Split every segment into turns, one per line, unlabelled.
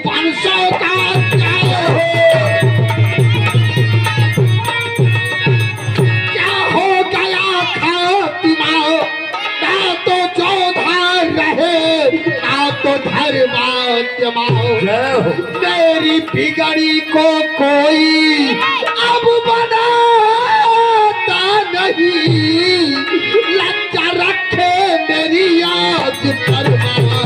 वंशों का जय हो। क्या हो गया खातिमा, ना तो जोधा रहे ना तो धर्मात्मा। मेरी बिगड़ी को कोई अब बनाता नहीं, लज्जा रखे मेरी आज परमात्मा।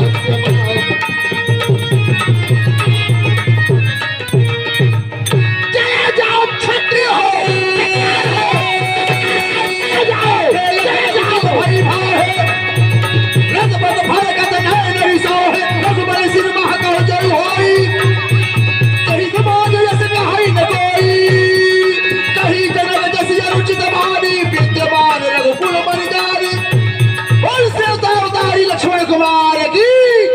चले जाओ क्षत्रिय हो, चले जाओ भाई भाई। रजपत भर का है नहीं सो है, रजपत सिर महका हो जय होई। कहीं समाज जैसे नहीं न कोई, कहीं जनक जैसी अनुचित वाणी, विद्यमान रघुकुल परिजारी। और से अवतारी लक्ष्मण कुमार की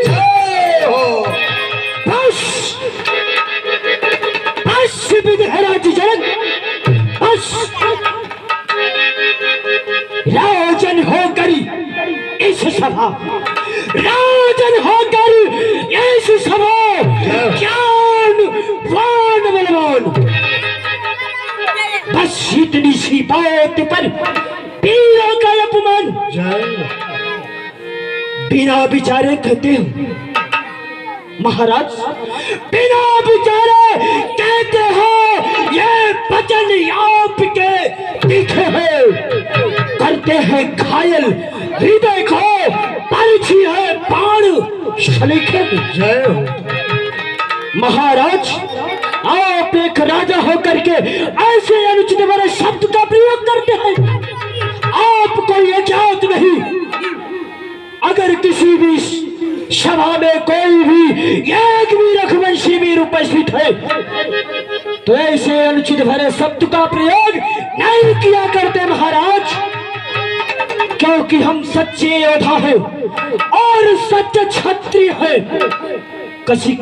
जय हो। बस बस विधराज जनक, बस राजन होकर इस सभा, राजन होकर इस सभा, ज्ञान वान बलवान, बस इतनी सी बात पर पीरों का अपमान बिना विचारे कहते हो महाराज, बिना विचारे कहते हो ये वचन आपके तीखे हैं, करते हैं घायल हृदय को, परछी है बाण शलीखे। जय हो महाराज, आप एक राजा होकर के ऐसे अनुचित वाले शब्द का प्रयोग करते हैं। आपको ये ज्ञात नहीं, अगर किसी भी सभा में कोई भी एक भी रघुवंशी वीर उपस्थित है तो ऐसे अनुचित भरे शब्द का प्रयोग नहीं किया करते महाराज, क्योंकि हम सच्चे योद्धा हैं और सच्चे क्षत्रिय हैं।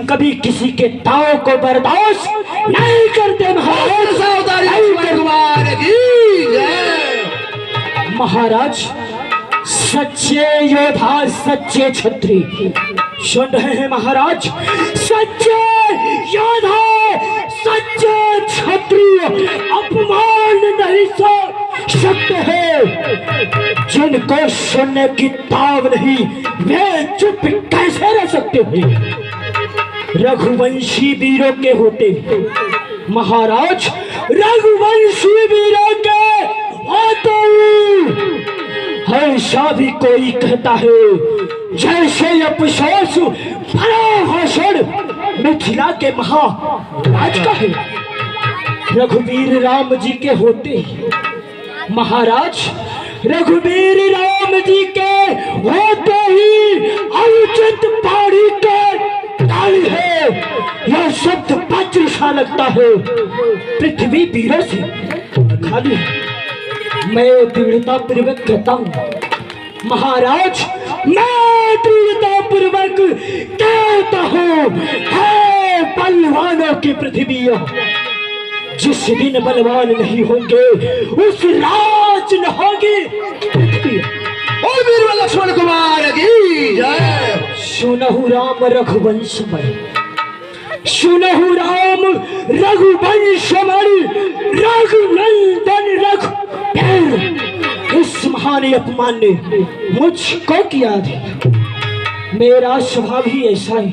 कभी किसी के दाव को बर्दाश्त नहीं करते महाराज। महाराज, सच्चे योद्धा सच्चे क्षत्रिय, सुन रहे हैं महाराज, सच्चे योद्धा सच्चे क्षत्रिय अपमान नहीं सह सकते हैं। जिनको सुनने की ताव नहीं वे चुप कैसे रह सकते हैं। रघुवंशी वीरों के होते महाराज, रघुवंशी वीरों के होते ऐसा भी कोई कहता है जैसे अफसोस भरा भाषण मिथिला के महाराज का है। रघुवीर राम जी के होते महाराज, रघुवीर राम जी के होते ही अनुचित पाड़ी के ताली है। यह शब्द वज्र सा लगता है, पृथ्वी वीरों से खाली। मैं दृढ़ता पूर्वक कहता हूँ महाराज, मैं दृढ़ता पूर्वक कहता हूँ, है बलवानों की पृथ्वी। जिस दिन बलवान नहीं होंगे उस राज न होगी पृथ्वी। और वीर लक्ष्मण कुमार की जय। सुनहु राम रघुवंश मणि, सुनहु राम रघुवंश मणि, रघुनंदन रघु। इस महान अपमान ने मुझको किया है, मेरा स्वभाव ही ऐसा है।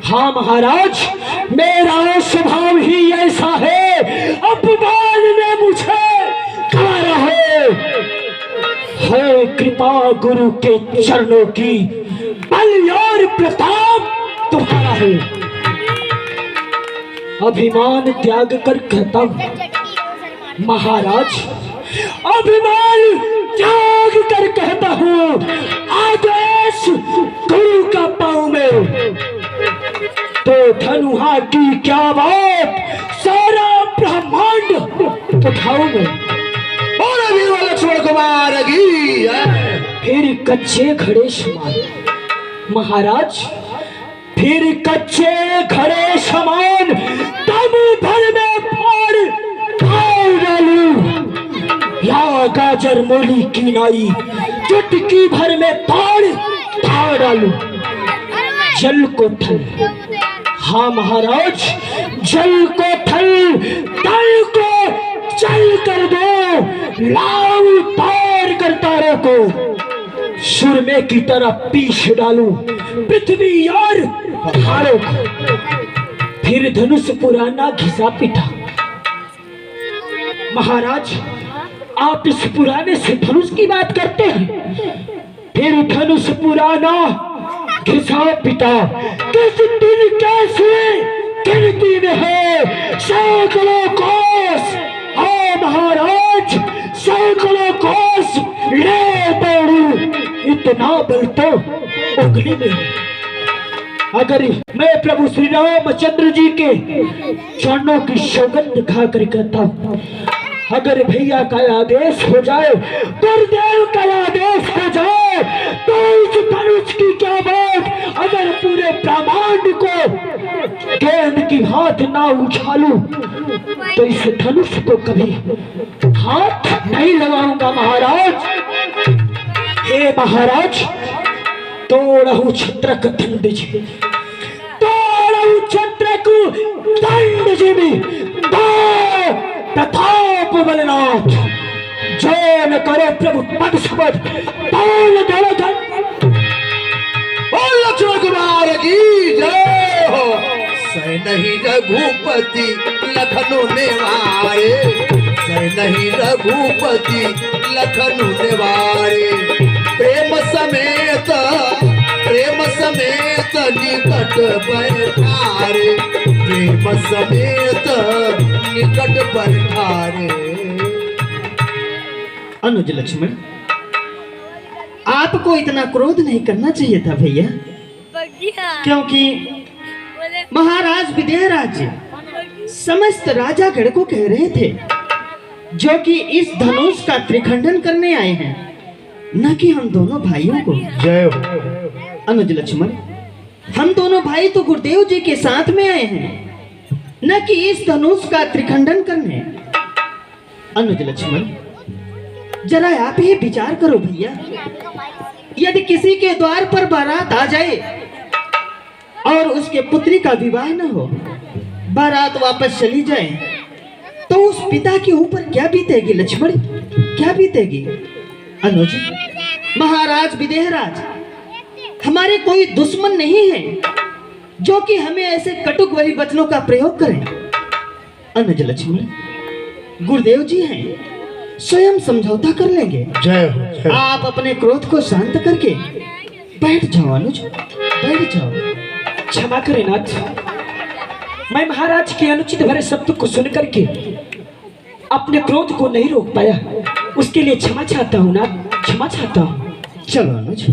हाँ महाराज, मेरा स्वभाव ही ऐसा है। अपमान ने मुझे कहा है कृपा गुरु के चरणों की, बल और प्रताप तुम्हारा है। अभिमान त्याग कर कहता हूं महाराज, अभिमान त्याग कर कहता हूं, आदेश गुरु का पांव में तो धनुहा की क्या बात, सारा ब्रह्मांड उठाओ में। और वीर लक्ष्मण कुमार की फिर कच्चे घड़े समान महाराज, फिर कच्चे घड़े समान दम भर में फाड़ डालू, या गाजर मूली की नाई चुटकी भर में फाड़ डालू। जल को थल हाँ महाराज, जल को थल, तल को चल कर दो, लाऊ पार कर तारों को, सुरमे की तरह पीछे डालूं पृथ्वी और पहाड़ों को। फिर धनुष पुराना घिसा पिटा। महाराज, आप इस पुराने से धनुष की बात करते हैं, फिर धनुष पुराना घिसा पिता किस दिन कैसे गिनती में है सैकड़ों कोस। हाँ महाराज, सैकड़ों कोस ले दौड़ू, इतना बल तो उंगली में। अगर मैं प्रभु श्री रामचंद्र जी के चरणों की सौगंध खाकर कहता हूं, अगर भैया का आदेश हो जाए, गुरुदेव का आदेश हो जाए, तो इस धनुष की क्या बात। अगर पूरे ब्रह्मांड को गेंद की हाथ ना उछालूं, तो इस धनुष को कभी हाथ नहीं लगाऊंगा महाराज। हे महाराज, तोड़हु छत्रक दंड जिमी, तोड़हु छत्रक दंड जिमी, प्रताप बलनाथ, जो न करे प्रभु पद शब्द, तौल धड़ धड़।
और लक्ष्मण कुमार की जय हो। सह नहीं रघुपति लखनऊ नेवारे, सह नहीं रघुपति लखनऊ नेवारे, प्रेम समेत निकट बैठारे, प्रेम समेत निकट बैठारे।
अनुज लक्ष्मण, आपको इतना क्रोध नहीं करना चाहिए था भैया, क्योंकि महाराज विदेहराज समस्त राजागण को कह रहे थे, जो कि इस धनुष का त्रिखंडन करने आए हैं, न कि हम दोनों भाइयों को।
जय हो।
अनुज लक्ष्मण, हम दोनों भाई तो गुरुदेव जी के साथ में आए हैं, न कि इस धनुष का त्रिखंडन करने। अनुज लक्ष्मण, जरा आप ही विचार करो भैया, यदि किसी के द्वार पर बारात आ जाए और उसके पुत्री का विवाह न हो, बारात वापस चली जाए, तो उस पिता के ऊपर क्या बीतेगी लक्ष्मण, क्या बीतेगी। अनुज, महाराज विदेहराज हमारे कोई दुश्मन नहीं है, जो कि हमें ऐसे कटुक भरी वचनों का प्रयोग करें। अनुज लक्ष्मण, गुरुदेव जी हैं, स्वयं समझौता कर लेंगे।
जय हो।
आप अपने क्रोध को शांत करके बैठ जाओ अनुज, बैठ जाओ।
क्षमा करें नाथ, मैं महाराज के अनुचित भरे शब्द को सुन करके अपने क्रोध को नहीं रोक पाया, उसके लिए क्षमा चाहता हूँ नाथ, क्षमा चाहता हूँ।
चलो अनुज।